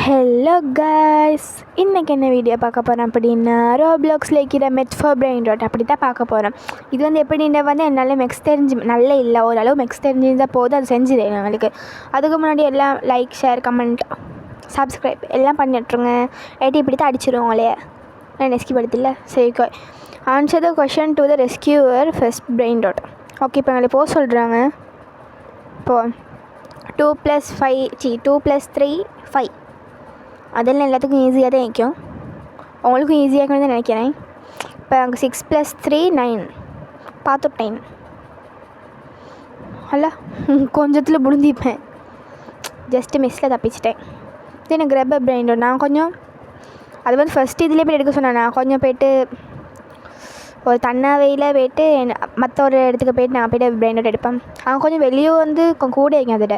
Hello guys, இன்றைக்கி என்ன video பார்க்க போகிறோம் அப்படின்னா ரோப்ளாக்ஸில் இருக்கிற மெத் ஃபார் பிரெயின் ராட் அப்படி தான் பார்க்க போகிறோம். இது எப்படின்னா என்னால் மெக்ஸ் தெரிஞ்சு நல்ல இல்லை, ஓரளவு மெக்ஸ் தெரிஞ்சிருந்தால் போதும், அது செஞ்சுதேன் எங்களுக்கு. அதுக்கு முன்னாடி எல்லாம் லைக், ஷேர், கமெண்ட், சப்ஸ்கிரைப் எல்லாம் பண்ணிட்டுருங்க. இப்படி தான் அடிச்சிருவோங்களே, நான் ரெஸ்கியூ படுத்தில்ல. சரி, answer the question to the rescuer first brain rot. Okay, இப்போ எங்களை போக சொல்கிறாங்க. இப்போது 2 + 5 2 + 3 5 அதெல்லாம் எல்லாத்துக்கும் ஈஸியாக தான் நிற்கும், உங்களுக்கும் ஈஸியாக இருக்குன்னு தான் நினைக்கிறேன். இப்போ அங்கே 6 + 3 9 பார்த்துட்டேன். அல்ல கொஞ்சத்தில் புழுந்திப்பேன், ஜஸ்ட்டு மிஸ்ஸில் தப்பிச்சிட்டேன். இது எனக்கு ரப்பர் பிரெயின் நான் கொஞ்சம் அது ஃபஸ்ட்டு இதிலே போய் எடுக்க சொன்னேன். நான் கொஞ்சம் போய்ட்டு ஒரு தன்னாவையில் போய்ட்டு மற்ற ஒரு இடத்துக்கு போய்ட்டு நான் போய்ட்டு பிரெயின் ராட் எடுப்பேன். அவன் கொஞ்சம் வெளியே கொஞ்சம் கூட வைக்கும், அதோட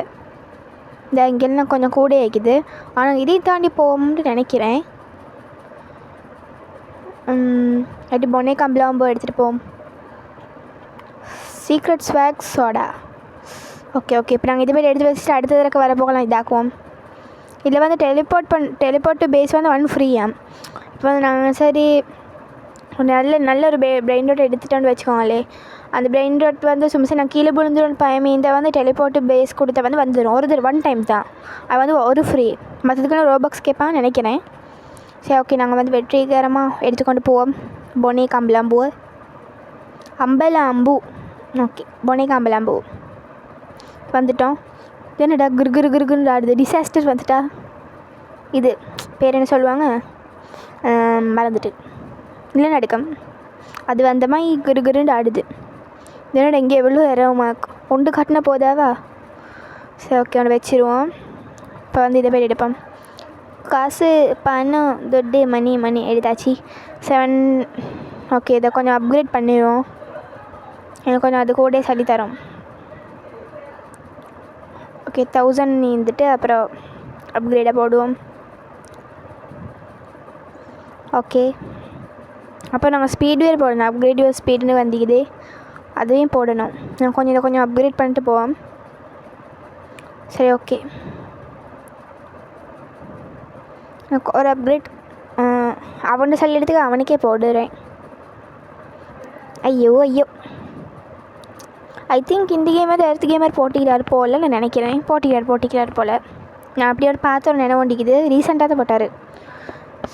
இந்த இங்கெல்லாம் கொஞ்சம் கூட வைக்குது. ஆனால் இதை தாண்டி போகும்னு நினைக்கிறேன். அப்படி பொனே கம்பளாம்போ எடுத்துகிட்டு போவோம். Secret swag soda. ஓகே, இப்போ நாங்கள் இதுமாரி எடுத்து வச்சுட்டு அடுத்த தடவை வர போகலாம் இதாக்குவோம். இதில் டெலிபோர்ட் டு பேஸ் 1 ஃப்ரீயா. இப்போ நாங்கள் சரி நல்ல ஒரு பிரெயின் ராட் எடுத்துட்டோன்னு வச்சுக்கோங்களே. அந்த பிரெயின் ராட் சும்மா நான் கீழே விழுந்துடும் பயமே. இந்த டெலிபோர்ட்டு பேஸ் கொடுத்த வந்துடும். ஒன் டைம் தான் அது ஒரு ஃப்ரீ. மற்றதுக்குன்னு ரோபாக்ஸ் கேட்பான்னு நினைக்கிறேன். சரி, ஓகே, நாங்கள் வெற்றிகரமாக எடுத்துக்கொண்டு போவோம். பொனே கம்பளாம்பூ ஓகே, பொனே கம்பளாம்பூ வந்துட்டோம். என்னடா கிருன்னு ஆடுது, டிசாஸ்டர் வந்துட்டா. இது பேர் என்ன சொல்லுவாங்க, மறந்துட்டு இல்லை நடுக்கம். அது அந்த மாதிரி கிருன்னு ஆடுது. என்னோட இங்கே எவ்வளோ இரவுமா ஒன்று காட்டினா போதாவா. சரி, ஓகே, ஒன்று வச்சுருவோம். இப்போ இதை போய் எடுப்போம். காசு, பணம், துட்டு, மணி எடுத்தாச்சு. 7. ஓகே, இதை கொஞ்சம் அப்கிரேட் பண்ணிடுவோம். எனக்கு கொஞ்சம் அது கூட சொல்லித்தரோம். ஓகே, 1000 இருந்துட்டு அப்புறம் அப்கிரேடாக போடுவோம். ஓகே, அப்போ நாங்கள் ஸ்பீட்வேர் போடணும். அப்கிரேட் யுவர் ஸ்பீடுன்னு வந்திக்குது, அதையும் போடணும். நான் இதை கொஞ்சம் அப்கிரேட் பண்ணிட்டு போவோம். சரி, ஓகே, எனக்கு ஒரு அப்கிரேட் அவனை சொல்லிடுறதுக்கு அவனுக்கே போடுறேன். ஐயோ ஐ திங்க் இந்த கேமர் அடுத்த கேமர் போட்டிக்கிறார் போல் நான் நினைக்கிறேன். போட்டிக்கிறார் போல். நான் அப்படி ஒரு பார்த்து ஒரு நினைவு வண்டிக்குது, ரீசெண்டாக தான் போட்டார்.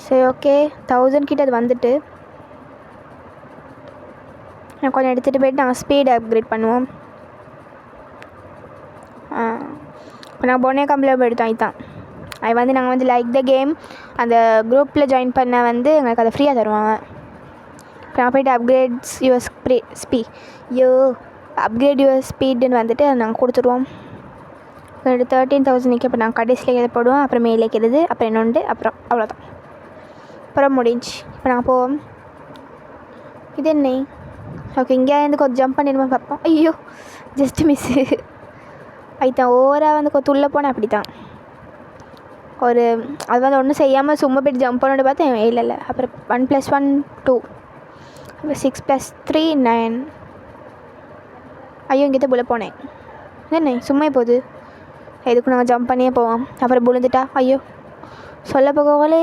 சரி, ஓகே, 1000 கிட்ட அது வந்துட்டு நான் கொஞ்சம் எடுத்துகிட்டு போய்ட்டு நாங்கள் ஸ்பீடு அப்கிரேட் பண்ணுவோம். இப்போ நான் பொனே கம்பளாம்பூ எடுத்தோம். இதுதான் அது நாங்கள் லைக் த கேம் அந்த குரூப்பில் ஜாயின் பண்ண எங்களுக்கு அதை ஃப்ரீயாக தருவாங்க. இப்போ நான் போய்ட்டு அப்கிரேட் யுவர் ஸ்பீடுன்னு அதை நாங்கள் கொடுத்துருவோம். 13,000 இப்போ நாங்கள் கடைசியில் எதை போடுவோம், அப்புறம் மேலே வைக்கிறது, அப்புறம் இன்னொன்று, அப்புறம் அவ்வளோதான். அப்புறம் முடிஞ்சு. இப்போ நாங்கள் போவோம். இது என்ன? ஓகே, இங்கேருந்து கொஞ்சம் ஜம்ப் பண்ணிடுவோம் பார்ப்போம். ஐயோ, ஜஸ்ட் மிஸ்ஸு. அதுதான் ஓவராக கொஞ்சம் உள்ளே போனேன். அப்படி தான் ஒரு அது ஒன்றும் செய்யாமல் சும்மா போய்ட்டு ஜம்ப் பண்ணிட்டு பார்த்தேன். இல்லை அப்புறம் 1 + 1 2 அப்புறம் 6 + 3 9. ஐயோ, இங்கே புள்ள போனேன். என்ன சும்மா போகுது, எதுக்கும் நாங்கள் ஜம்ப் பண்ணியே போவோம். அப்புறம் விழுந்துட்டா. ஐயோ, சொல்ல போகவே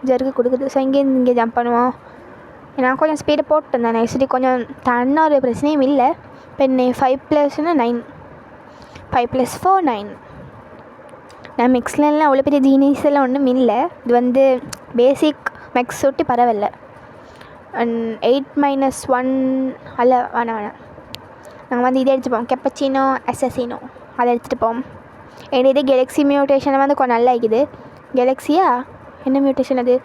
ஜருக்கு கொடுக்குது. ஸோ இங்கே ஜம்ப் பண்ணுவோம். நான் கொஞ்சம் ஸ்பீடை போட்டுருந்தேன். நெக்ஸ்ட்டு கொஞ்சம் தண்ணா ஒரு பிரச்சனையும் இல்லை. இப்போ என்ன 5 + 9 5 + 4 9. நான் மெக்ஸ்லாம் அவ்வளோ பெரிய ஜீனியஸ் எல்லாம் ஒன்றும் இல்லை. இது பேசிக் மெக்ஸ் ஒட்டி பரவாயில்ல. 8 - 1 அல்ல, வேணாம். நாங்கள் இதை எடுத்துப்போம். கெப்பச்சினோ அசசினோ அதை எடுத்துகிட்டு போவோம். இது கெலக்ஸி மியூட்டேஷனை கொஞ்சம் நல்லா இருக்குது. கெலக்ஸியா என்ன மியூட்டேஷன் அது?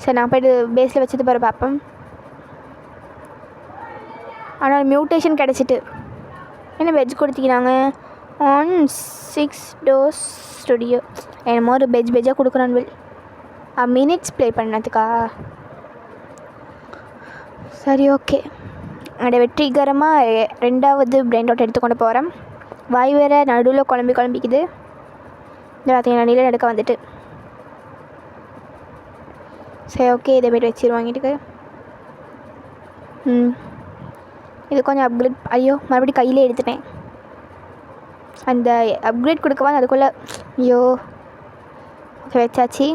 சரி, நான் போய்ட்டு பேஸில் வச்சுட்டு போகிற பார்ப்போம். ஆனால் மியூட்டேஷன் கிடச்சிட்டு என்ன வெஜ் கொடுத்திக்கிறாங்க. 1 டோஸ் ஸ்டுடியோ என்னமோ ஒரு பெஜ்ஜாக கொடுக்குறான். மினிட்ஸ் ப்ளே பண்ணதுக்கா? சரி, ஓகே, அதை வெற்றிகரமாக 2வது பிரெயின் ராட் எடுத்துக்கொண்டு போகிறேன். வாய் வேறு நடுவில் குழம்பிக்குது. இந்த பார்த்தீங்கன்னா நிலை எடுக்க வந்துட்டு. சரி, ஓகே, இதை போய்ட்டு வச்சிருவாங்கிட்டு. இது கொஞ்சம் அப்கிரேட். ஐயோ, மறுபடியும் கையிலே எடுத்துட்டேன். அந்த அப்கிரேட் கொடுக்கவா அதுக்குள்ளே ஐயோ வச்சாச்சு.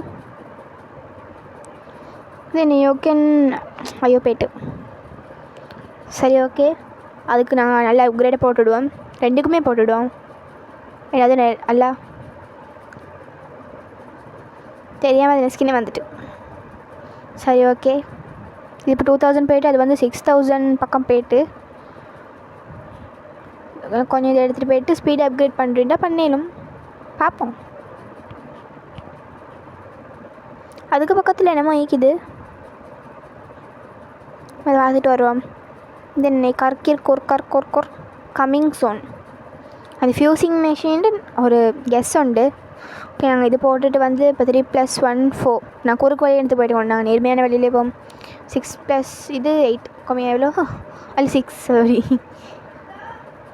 தென் யூ கேன் ஐயோ போய்ட்டு சரி ஓகே. அதுக்கு நாங்கள் நல்லா அப்கிரேடை போட்டுவிடுவோம், ரெண்டுக்குமே போட்டுவிடுவோம். ஏதாவது நல்லா தெரியாமல் அது ஸ்கின்னே வந்துட்டு. சரி ஓகே. இது இப்போ 2000 போய்ட்டு அது வந்து 6000 பக்கம் போய்ட்டு கொஞ்சம் இதை எடுத்துகிட்டு போய்ட்டு ஸ்பீட் அப்கிரேட் பண்ணுறீண்டா பண்ணிடணும், பார்ப்போம். அதுக்கு பக்கத்தில் என்னமோ ஈக்குது, அதை பார்த்துட்டு வருவோம். தென் கர்கிர் கொர் கம்மிங் சோன். அது ஃபியூசிங் மெஷின்ட்டு ஒரு கெஸ் உண்டு. ஓகே நாங்கள் இது போட்டுட்டு வந்து இப்போ 3+1 4. நான் குறுக்கு வழி எடுத்து போய்ட்டு நாங்கள் நேர்மையான வழியிலே போவோம். 6+ இது 8 கம்மியாக எவ்வளோ அது 6 சாரி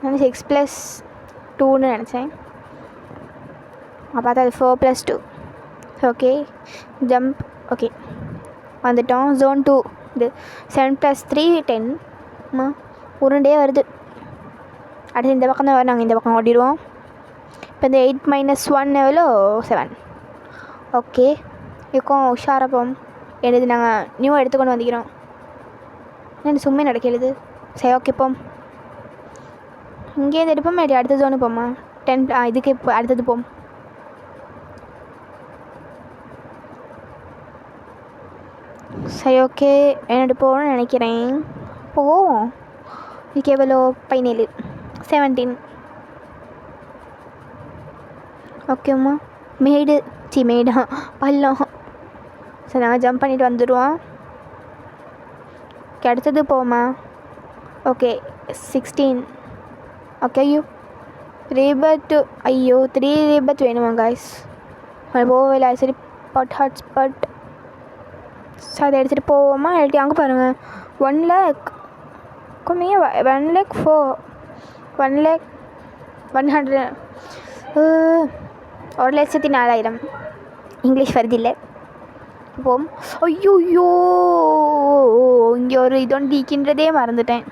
நான் 6+2ன்னு நினச்சேன். பார்த்தா அது 4+2. Okay jump. ஓகே வந்துட்டோம். ஜோன் 2 இது 7+3 10. உருண்டே வருது. அடுத்து இந்த பக்கம் தான் வரும், நாங்கள் இந்த பக்கம் ஓடிடுவோம். இப்போ இந்த 8 - 1 எவ்வளோ 7. ஓகே இருக்கும் உஷாராக போவோம். எழுது நாங்கள் நியூ எடுத்துக்கொண்டு வந்துக்கிறோம். என்ன சும்மா நடக்க எழுது. சரி ஓகே போம். இங்கேருந்து எடுப்போம், அடுத்த ஜோனு போமா 10 இதுக்கு இப்போ அடுத்தது போம். சரி ஓகே என்னோட போகணும்னு நினைக்கிறேன். போவோம். இதுக்கு எவ்வளோ 17 17. ஓகேம்மா மேடா பள்ளம். சரி நாங்கள் ஜம்ப் பண்ணிவிட்டு வந்துடுவோம். ஓகே அடுத்தது போமா. ஓகே 16. ஓகே ஐயோ ரீபர்த். ஐயோ 3 ரீபர்த் வேணுமா காய்ஸ்? போகல. சரி ஹாட்ஸ்பாட் ஸோ அதை எடுத்துகிட்டு போவோமா? இல்லாட்டி அங்கே பாருங்கள் 1 lakh கம்மியாக 1 lakh 4 1 lakh 100 1,04,000 இங்கிலீஷ் வருது இல்லை. போம். ஐயோ இங்கே ஒரு இதொன்று டீக்கின்றதே மறந்துட்டேன்.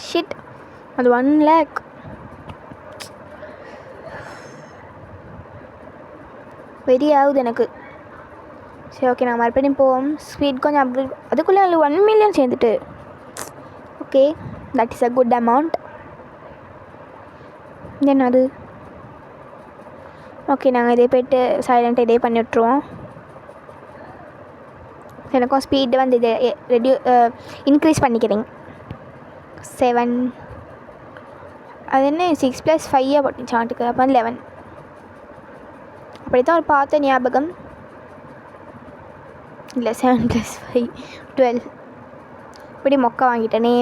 ஷிட் அது 1 lakh. வெரி ஆகுது எனக்கு. சரி ஓகே நான் மறுபடியும் போவோம். ஸ்பீட் கொஞ்சம் அப்கிரேட். அதுக்குள்ளே அதில் 1 million சேர்ந்துட்டு. Okay that is a good amount. Then அது ஓகே நாங்கள் இதே போய்ட்டு சைலண்ட்டாக இதே பண்ணி விட்ருவோம். எனக்கும் ஸ்பீடு வந்து இது இன்க்ரீஸ் பண்ணிக்கிறேங்க. 7 அது என்ன 6+5 போட்டு சாட்டுக்கு அப்போ 11. அப்படி தான் ஒரு பார்த்த ஞாபகம் இல்லை. 7+5 12. இப்படி மொக்கா வாங்கிட்டனே.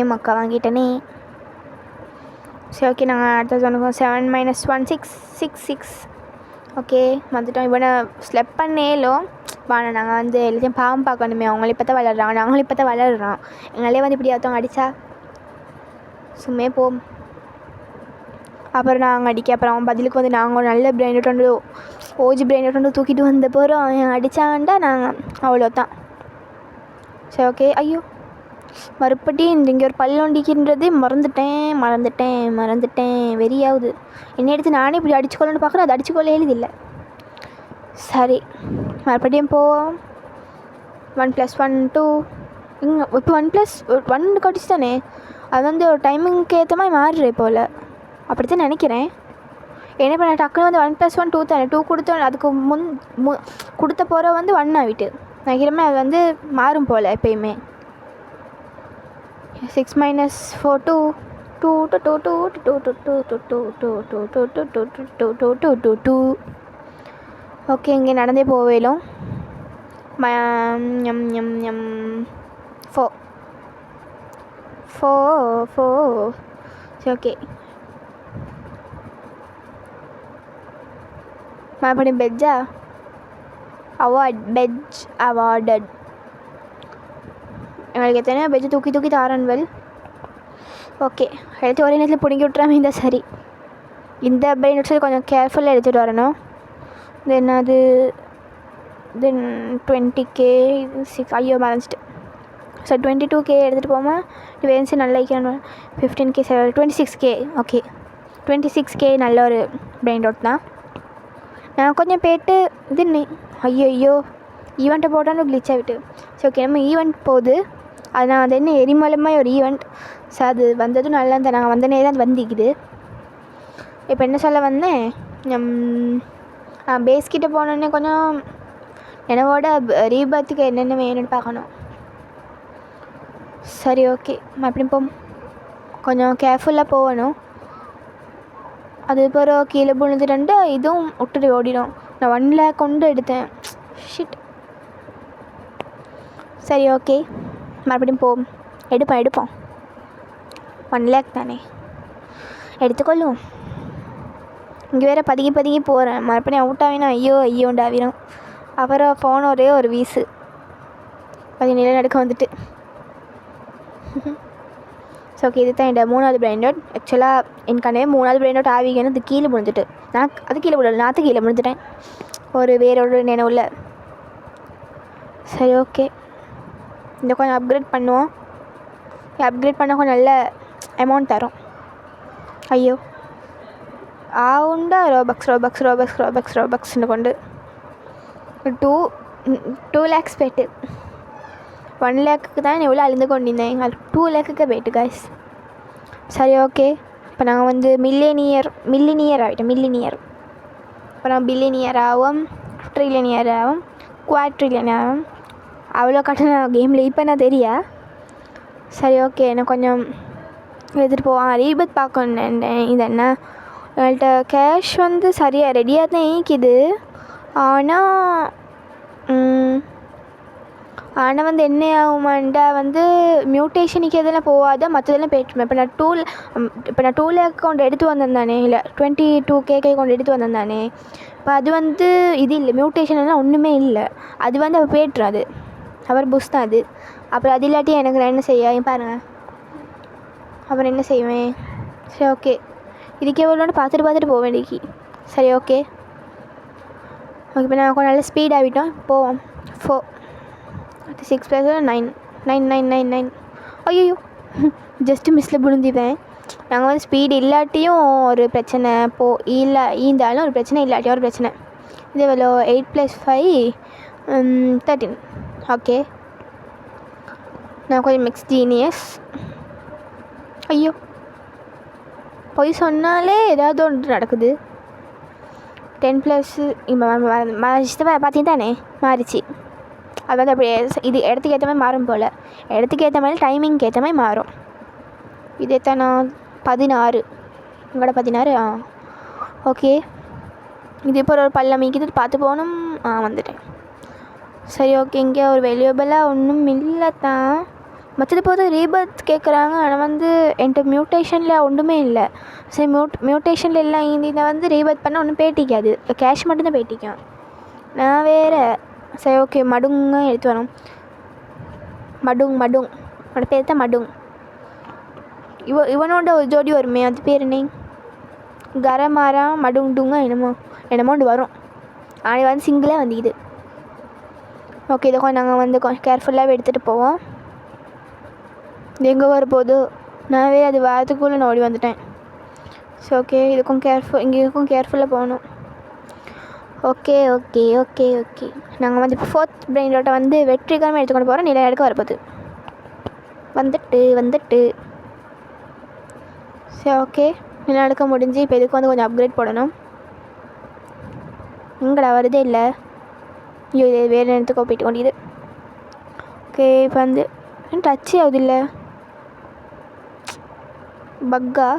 சரி ஓகே நாங்கள் அடுத்த சொன்னோம். 7 - 1 6. ஓகே வந்துட்டோம். இப்போ நான் ஸ்லெப் பண்ணேலோ வாங்க. நாங்கள் வந்து எல்லாத்தையும் பாவம் பார்க்கணுமே. அவங்களே இப்போ தான் வளர்றாங்க, நாங்களும் இப்போ தான் வளர்றோம். எங்களே வந்து இப்படி ஒருத்தவங்க அடித்தா சும்மே போம். அப்புறம் நாங்கள் அடிக்க அப்புறம் பதிலுக்கு வந்து நாங்கள் நல்ல பிரெயின் வந்து ஓஜி பிரெயின் வந்து தூக்கிட்டு வந்த போகிறோம். அவன் அடித்தாண்டா நாங்கள் அவ்வளோதான். சரி ஓகே. ஐயோ மறுபடியும் இங்கே ஒரு பல்லொண்டிக்கின்றதே மறந்துட்டேன். வெறியாகுது. என்ன எடுத்து நானே இப்படி அடிச்சுக்கொள்ளணும்னு பார்க்குறேன், அது அடிச்சுக்கொள்ள எழுதில்லை. சரி மறுபடியும் போவோம். 1+1 2. இங்கே இப்போ 1+1 கடிச்சு தானே அது வந்து ஒரு டைமிங்க்கு ஏற்ற மாதிரி மாறுறே போல், அப்படி தான் நினைக்கிறேன். என்ன பண்ண டக்குன்னு வந்து 1+1 2 தானே 2 கொடுத்தோம். அதுக்கு கொடுத்த போகிற வந்து 1 ஆகிட்டு நினைக்கிறமே. அது வந்து மாறும் போல் எப்பயுமே. 6 - 4 2 2 2 2 2 2 2 2. ஓகே இங்கே நடந்தே போவேலும் 4. சரி ஓகே மறுபடியும் பெஜ்ஜா அவார்டட். எங்களுக்கு எத்தனையோ பெஜ்ஜு தூக்கி தாரன்வெல். ஓகே எடுத்து ஒரே நேரத்தில் பிடுங்கி விட்றாம இருந்தால் சரி. இந்த பிரெயின் வச்சு கொஞ்சம் கேர்ஃபுல்லாக எடுத்துகிட்டு வரணும். தென் அது தென் 20K 6 ஐயோ மறைஞ்சிட்டு. சார் 22K எடுத்துகிட்டு போமா. வேன்ஸு நல்லா 15K 26K. ஓகே 26K நல்ல ஒரு பிரெயின் டாட் தான். நான் கொஞ்சம் போய்ட்டு இது ஐயோ ஈவெண்ட்டை போட்டாலும் க்ளிச் ஆகிட்டு. சரி ஓகே, நம்ம ஈவெண்ட் போகுது. அது நான் அது என்ன எரிமலைமாய் ஒரு ஈவெண்ட். ஸோ அது வந்ததும் நல்லா இருந்தால் நாங்கள் வந்த நேரம் அது வந்திக்குது. இப்போ என்ன சொல்ல வந்தேன், பேஸ்கிட்ட போனோடனே கொஞ்சம் என்னோட ரீபத்துக்கு என்னென்ன வேணும்னு பார்க்கணும். சரி ஓகே, மறுபடியும் கொஞ்சம் கேர்ஃபுல்லாக போகணும். அது பிறகு கீழே விழுந்துட்டு இதுவும் விட்டுட்டு ஓடிடும். நான் 1 lakh கொண்டு எடுத்தேன். ஷிட். சரி ஓகே, மறுபடியும் எடுப்போம் 1 lakh தானே, எடுத்துக்கொள்ளுவோம். இங்கே வேறு பதுங்கி போகிறேன். மறுபடியும் அவுட் ஆகினா ஐயோண்டாவிடும். அப்புறம் ஃபோன் ஒரே ஒரு வீசு 17 நடக்க வந்துட்டு. ஸோ ஓகே, இது தான் என்னோட 3வது பிரைன் டாட். ஆக்சுவலாக எனக்கானவே 3வது பிரைன் டாட் ஆவிங்கன்னு அது கீழே விழுந்துட்டு. அது கீழே விழல, நான் கீழே விழுந்துட்டேன் வேறொரு நினைவில். சரி ஓகே, இந்த கொஞ்சம் அப்கிரேட் பண்ணுவோம். அப்கிரேட் பண்ண கொஞ்சம் நல்ல அமௌண்ட் தரும். ஐயோ ஆவுண்டா ரோபக்ஸ்னு கொண்டு 2 lakhs போய்ட்டு 1 lakhக்கு தான் எவ்வளோ அழிந்து கொண்டிருந்தேன். அது 2 lakhக்கு போய்ட்டு காய்ஸ். சரி ஓகே, இப்போ நாங்கள் வந்து மில்லினியர் ஆகிட்டோம். இப்போ நான் பில்லியனியர் ஆகும், ட்ரில்லியனியர் ஆகும், குவாட்ரில்லியன் ஆகும். அவ்வளோ கட்டண கேமில் இப்போ நான் தெரியா. சரி ஓகே, எனக்கு கொஞ்சம் எடுத்துகிட்டு போவான். ரீபத் பார்க்கணும். இது என்ன, எங்கள்கிட்ட கேஷ் வந்து சரியாக ரெடியாக தான் ஈக்குது. ஆனால் வந்து என்ன ஆகுமாண்டா வந்து மியூட்டேஷனுக்கு எதெல்லாம் போகாத மற்றதெல்லாம் போய்ட்டுமே. இப்போ நான் 2 lakh கொண்டு எடுத்து வந்திருந்தானே, இல்லை 22K கொண்டு எடுத்து வந்திருந்தானே. இப்போ அது வந்து இது இல்லை, மியூட்டேஷன் எல்லாம் ஒன்றுமே இல்லை. அது வந்து அவள் போய்ட்டுரும். அது அவர் புஷ் தான் அது. அப்புறம் அது இல்லாட்டி எனக்கு நான் என்ன செய்ய பாருங்கள். அப்புறம் என்ன செய்வேன். சரி ஓகே, இதுக்கு எவ்வளோன்னு பார்த்துட்டு போக வேண்டியக்கு. சரி ஓகே, இப்போ நான் கொஞ்சம் நல்ல ஸ்பீட் ஆகிட்டோம். போவோம். 6 + 9 ஐயோ ஜஸ்ட்டு மிஸ்ஸில் விழுந்துப்பேன். நாங்கள் வந்து ஸ்பீடு இல்லாட்டியும் ஒரு பிரச்சனை, ஈந்தாலும் ஒரு பிரச்சனை, இல்லாட்டியும் ஒரு பிரச்சனை. இது எவ்வளோ, 8 + 5 13. ஓகே, நான் கொஞ்சம் மிக்ஸ் ஜீனியஸ். ஐயோ போய் சொன்னாலே ஏதாவது ஒன்று நடக்குது. 10+ பார்த்தீங்க தானே மாறிச்சு. அது வந்து அப்படி இது இடத்துக்கு ஏற்ற மாதிரி மாறும் போல். இடத்துக்கு ஏற்ற மாதிரி டைமிங்க்கு ஏற்ற மாதிரி மாறும். இதே தான் நான் 16 உங்களோட 16. ஓகே, இது இப்போ ஒரு பள்ளமிக்கு பார்த்து போகணும். வந்துட்டேன். சரி ஓகே, இங்கே ஒரு வேல்யூபிளாக ஒன்றும் இல்லை தான். மற்றது போது ரீபர்த் கேட்குறாங்க. ஆனால் வந்து என்கிட்ட மியூட்டேஷனில் ஒன்றுமே இல்லை. சரி மியூட்டேஷனில் எல்லாம் இதை வந்து ரீபர்த் பண்ணால் ஒன்றும் பேட்டிக்காது. இப்போ கேஷ் மட்டும்தான் பேட்டிக்கும். நான் வேறு. சரி ஓகே, மடுங்க எடுத்து வரோம். மடுங் அவனோட பேர் தான் மடுங். இவனோட ஒரு ஜோடி வருமே, அது பேர் என்ன, கரமாரா மடுங்குங்க என்னமோண்டு வரும். ஆனால் வந்து சிங்கிளாக வந்துக்குது. ஓகே, இதை கொஞ்சம் நாங்கள் வந்து கொஞ்சம் கேர்ஃபுல்லாகவே எடுத்துகிட்டு போவோம். எங்கே வரப்போதோ நானே அது வாரத்துக்குள்ளே நான் ஓடி வந்துட்டேன். ஸோ ஓகே, இதுக்கும் கேர்ஃபுல்லாக போகணும். ஓகே நாங்கள் வந்து இப்போ 4th பிரெயின் டாட்டை வந்து வெற்றிகரமாக எடுத்துக்கொண்டு போகிறோம். நிலை எடுக்க வரப்போகுது. வந்துட்டு சரி ஓகே, நிலை எடுக்க முடிஞ்சு. இப்போ இதுக்கு வந்து கொஞ்சம் அப்கிரேட் போடணும். எங்கடா வருதே இல்லை. ஐயோ, இது வேறு நேரத்துக்கு போயிட்டு கொண்டிது. ஓகே, இப்போ வந்து டச் ஆகுது இல்லை, பக்கா.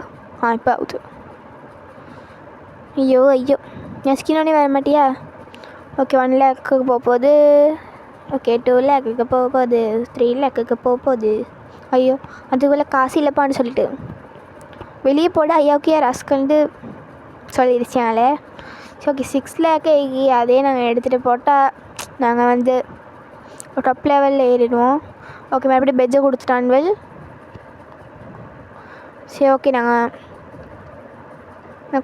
இப்போ ஆகுது. ஐயோ என் ஸ்கின்னோடனே வர மாட்டியா. ஓகே, 1 lakhக்கு போகுது. ஓகே, 2 lakhக்கு போகுது. 3 lakhக்கு போகுது. ஐயோ, அதுக்குள்ளே காசு இல்லைப்பான்னு சொல்லிட்டு வெளியே போட ஐயாவுக்கு ரஸ்கண்டு சொல்லிடுச்சாலே. ஓகே, 6 lakh அதே நாங்கள் எடுத்துகிட்டு போட்டால் நாங்கள் வந்து டாப் லெவலில் ஏறிடுவோம். ஓகே, மறுபடியும் பெஜ்ஜை கொடுத்துட்டான் வெல். சரி ஓகே, நான்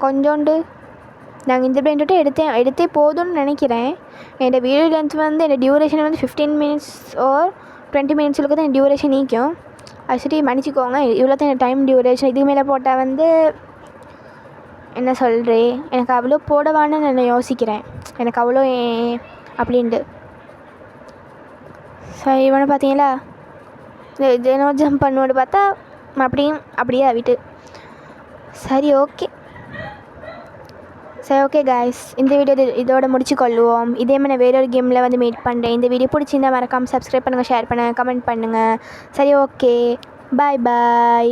கொஞ்சோண்டு நாங்கள் இந்த பிரெயின் டாட்டை எடுத்தே போதும்னு நினைக்கிறேன். என்னோடய வீடியோ லென்த் வந்து என்னோடய டியூரேஷன் வந்து 15 minutes or 20 minutes தான் என் டியூரேஷன் நீக்கும். அது சரி மன்னிச்சிக்கோங்க, இவ்வளோ தான் என் டைம் டியூரேஷன். இதுக்கு மேலே போட்டால் வந்து என்ன சொல்கிறே, எனக்கு அவ்வளோ போடவான்னு நான் யோசிக்கிறேன். எனக்கு அவ்வளோ அப்படின்ட்டு. சரி, இவனை பார்த்தீங்களா, இதோ ஜம்ப் பண்ணுவோடு பார்த்தா அப்படியே ஆகிட்டு. சரி ஓகே காய்ஸ், இந்த வீடியோ இதோட முடிச்சுக்கொள்ளுவோம். இதே மாதிரி நான் வேறொரு கேமில் வந்து மீட் பண்ணுறேன். இந்த வீடியோ பிடிச்சிருந்தா மறக்காமல் சப்ஸ்கிரைப் பண்ணுங்கள், ஷேர் பண்ணுங்கள், கமெண்ட் பண்ணுங்கள். சரி, ஓகே, பாய்.